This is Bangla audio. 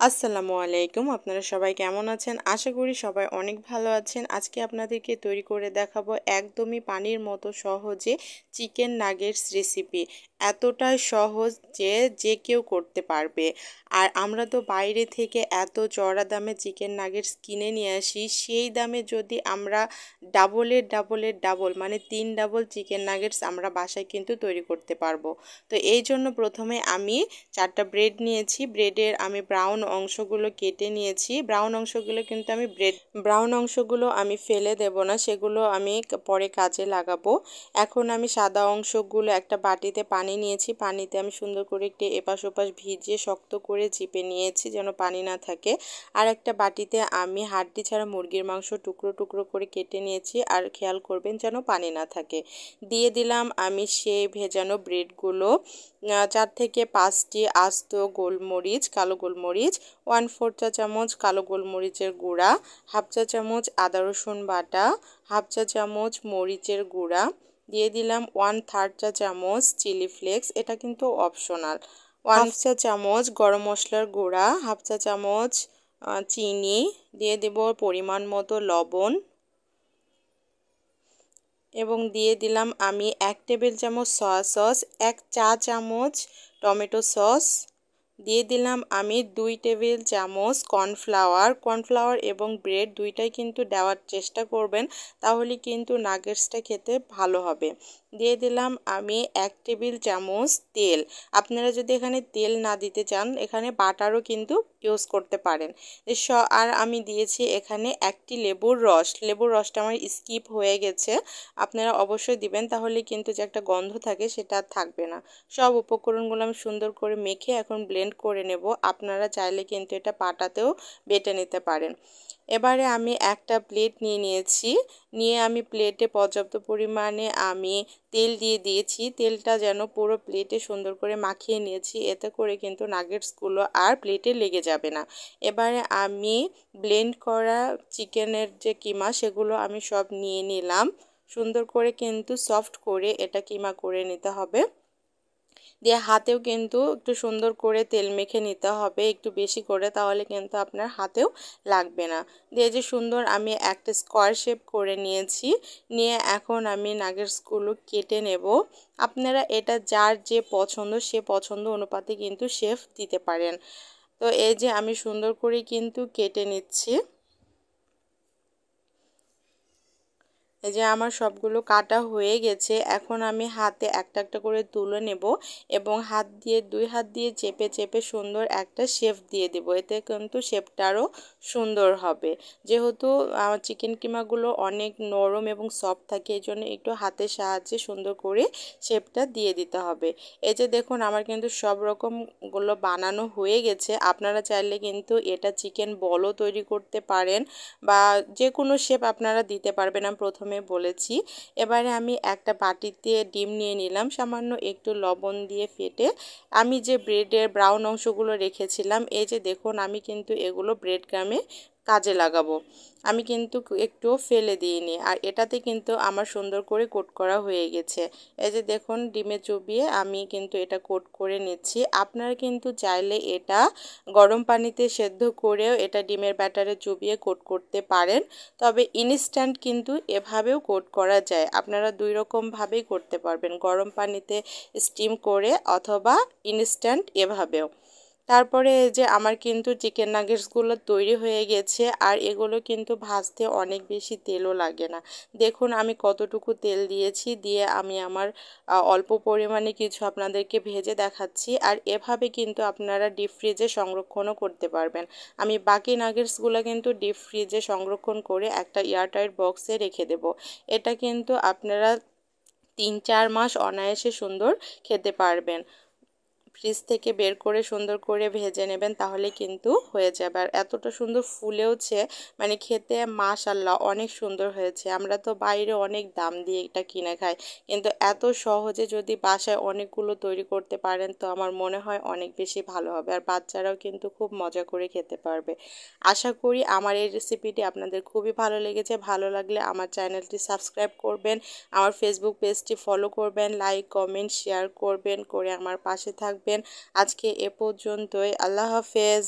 আসসালামু আলাইকুম। আপনারা সবাই কেমন আছেন? আশা করি সবাই অনেক ভালো আছেন। আজকে আপনাদেরকে তৈরি করে দেখাবো একদমই পানির মতো সহজে চিকেন নাগেটস রেসিপি। এতটাই সহজ যে যে কেউ করতে পারবে। আর আমরা তো বাইরে থেকে এত চড়া দামে চিকেন নাগেটস কিনে নিয়ে আসি, সেই দামে যদি আমরা ডাবল মানে 3 ডাবল চিকেন নাগেটস আমরা বাসায় কিন্তু তৈরি করতে পারবো। তো এই জন্য প্রথমে আমি 4টা ব্রেড নিয়েছি। ব্রেডের আমি ব্রাউন অংশগুলো কেটে নিয়েছি। ব্রাউন অংশগুলো আমি ফেলে দেব না, সেগুলো আমি পরে কাজে লাগাবো। এখন আমি সাদা অংশগুলো একটা বাটিতে পানি নিয়েছি। পানিতে আমি সুন্দর করে একটু এপাশ ওপাশ ভিজিয়ে শক্ত করে চিপে নিয়েছি যেন পানি না থাকে। আর একটা বাটিতে আমি হাড্ডি ছাড়া মুরগির মাংস টুকরো টুকরো করে কেটে নিয়েছি, আর খেয়াল করবেন যেন পানি না থাকে। দিয়ে দিলাম আমি সেই ভেজানো ব্রেডগুলো। 4 থেকে 5টি আস্ত গোলমরিচ, কালো গোলমরিচ, 1/4 চা চামচ কালো গোলমরিচের গুঁড়া, হাফ চা চামচ আদা রসুন বাটা, হাফ চা চামচ মরিচের গুঁড়া, দিয়ে দিলাম 1/3 চা চামচ চিলি ফ্লেক্স, এটা কিন্তু অপশনাল, হাফ চা চামচ গরম মশলার গুঁড়া, হাফ চা চামচ চিনি, দিয়ে দেব পরিমাণ মতো লবণ, এবং দিয়ে দিলাম আমি 1 টেবিল চামচ সয়া সস, 1 চা চামচ টমেটো সস, দিয়ে দিলাম আমি 2 টেবিল চামচ কর্নফ্লাওয়ার এবং ব্রেড দুইটাই কিন্তু দেওয়ার চেষ্টা করবেন, তাহলে কিন্তু নাগেটসটা খেতে ভালো হবে। দিয়ে দিলাম আমি 1 টেবিল চামচ তেল। আপনারা যদি এখানে তেল না দিতে চান, এখানে বাটারও কিন্তু ইউজ করতে পারেন। আর আমি দিয়েছি এখানে একটি লেবুর রসটা আমার স্কিপ হয়ে গেছে, আপনারা অবশ্যই দিবেন, তাহলে কিন্তু যে একটা গন্ধ থাকে সেটা থাকবে না। সব উপকরণগুলো আমি সুন্দর করে মেখে এখন ব্লেন্ড করে নেব। আপনারা চাইলে কিন্তু এটা পাটাতেও বেটে নিতে পারেন। এবারে আমি একটা প্লেট নিয়েছি। নিয়ে আমি প্লেটে পর্যাপ্ত পরিমাণে আমি তেল দিয়ে দিয়েছি। তেলটা যেন পুরো প্লেটে সুন্দর করে মাখিয়ে নিয়েছি, এতে করে কিন্তু নাগেটসগুলো আর প্লেটে লেগে যাবে না। এবারে আমি ব্লেন্ড করা চিকেনের যে কিমা সেগুলো আমি সব নিয়ে নিলাম। সুন্দর করে কিন্তু সফট করে এটা কিমা করে নিতে হবে। দিয়ে হাতেও কিন্তু একটু সুন্দর করে তেল মেখে নিতে হবে, একটু বেশি করে, তাহলে কিন্তু আপনার হাতেও লাগবে না। দিয়ে যে সুন্দর আমি একটা স্কোয়ার শেপ করে নিয়েছি। নিয়ে এখন আমি নাগেটসগুলো কেটে নেব। আপনারা এটা যার যে পছন্দ সে পছন্দ অনুপাতে কিন্তু শেপ দিতে পারেন। তো এই যে আমি সুন্দর করে কিন্তু কেটে নিচ্ছি। এই যে আমার সবগুলো কাটা হয়ে গেছে। এখন আমি হাতে একটা একটা করে তুলে নেব এবং দুই হাত দিয়ে চেপে চেপে সুন্দর একটা শেপ দিয়ে দেব। এতে কিন্তু শেপটা আরও সুন্দর হবে। যেহেতু চিকেন কিমাগুলো অনেক নরম এবং সফট থাকে, এই জন্য একটু হাতের সাহায্যে সুন্দর করে শেপটা দিয়ে দিতে হবে। এই যে দেখুন আমার কিন্তু সব রকমগুলো বানানো হয়ে গেছে। আপনারা চাইলে কিন্তু এটা চিকেন বলও তৈরি করতে পারেন, বা যে কোনো শেপ আপনারা দিতে পারবেন, আমি প্রথমে বলেছি। এবারে আমি একটা বাটিতে ডিম নিয়ে নিলাম, সামান্য একটু লবণ দিয়ে ফেটে আমি যে ব্রেডের ব্রাউন অংশগুলো রেখেছিলাম, এই যে দেখুন আমি কিন্তু এগুলো ব্রেড ক্রামে কাজে লাগাবো। আমি কিন্তু একটু ফেলে দিইনি, আর এটাতে কিন্তু আমার সুন্দর করে কোট করা হয়ে গেছে। এই যে দেখুন ডিমে চুবিয়ে আমি কিন্তু এটা কোট করে নিচ্ছি। আপনারা কিন্তু চাইলে এটা গরম পানিতে সেদ্ধ করেও এটা ডিমের ব্যাটারে চুবিয়ে কোট করতে পারেন, তবে ইনস্ট্যান্ট কিন্তু এভাবেও কোট করা যায়। আপনারা 2 রকমভাবেই করতে পারবেন, গরম পানিতে স্টিম করে অথবা ইনস্ট্যান্ট এভাবেও। তারপরে এই যে আমার কিন্তু চিকেন নাগেটসগুলো তৈরি হয়ে গেছে, আর এগুলো কিন্তু ভাজতে অনেক বেশি তেলও লাগে না। দেখুন আমি কতটুকু তেল দিয়েছি, দিয়ে আমি আমার অল্প পরিমাণে কিছু আপনাদেরকে ভেজে দেখাচ্ছি। আর এভাবে কিন্তু আপনারা ডিপ ফ্রিজে সংরক্ষণও করতে পারবেন। আমি বাকি নাগেটসগুলো কিন্তু ডিপ ফ্রিজে সংরক্ষণ করে একটা এয়ারটাইট বক্সে রেখে দেব। এটা কিন্তু আপনারা 3-4 মাস অনায়াসে সুন্দর খেতে পারবেন। ফ্রিজ থেকে বের করে সুন্দর করে ভেজে নেবেন, তাহলে কিন্তু হয়ে যাবে। আর এতটা সুন্দর ফুলেওছে, মানে খেতে মাশাআল্লাহ অনেক সুন্দর হয়েছে। আমরা তো বাইরে অনেক দাম দিয়ে এটা কিনে খাই, কিন্তু এত সহজে যদি বাসায় অনেকগুলো তৈরি করতে পারেন তো আমার মনে হয় অনেক বেশি ভালো হবে, আর বাচ্চারাও কিন্তু খুব মজা করে খেতে পারবে। আশা করি আমার এই রেসিপিটি আপনাদের খুবই ভালো লেগেছে। ভালো লাগলে আমার চ্যানেলটি সাবস্ক্রাইব করবেন, আমার ফেসবুক পেজটি ফলো করবেন, লাইক কমেন্ট শেয়ার করবেন, করে আমার পাশে থাকবেন। আজকে এ পর্যন্তই। আল্লাহ হাফেজ।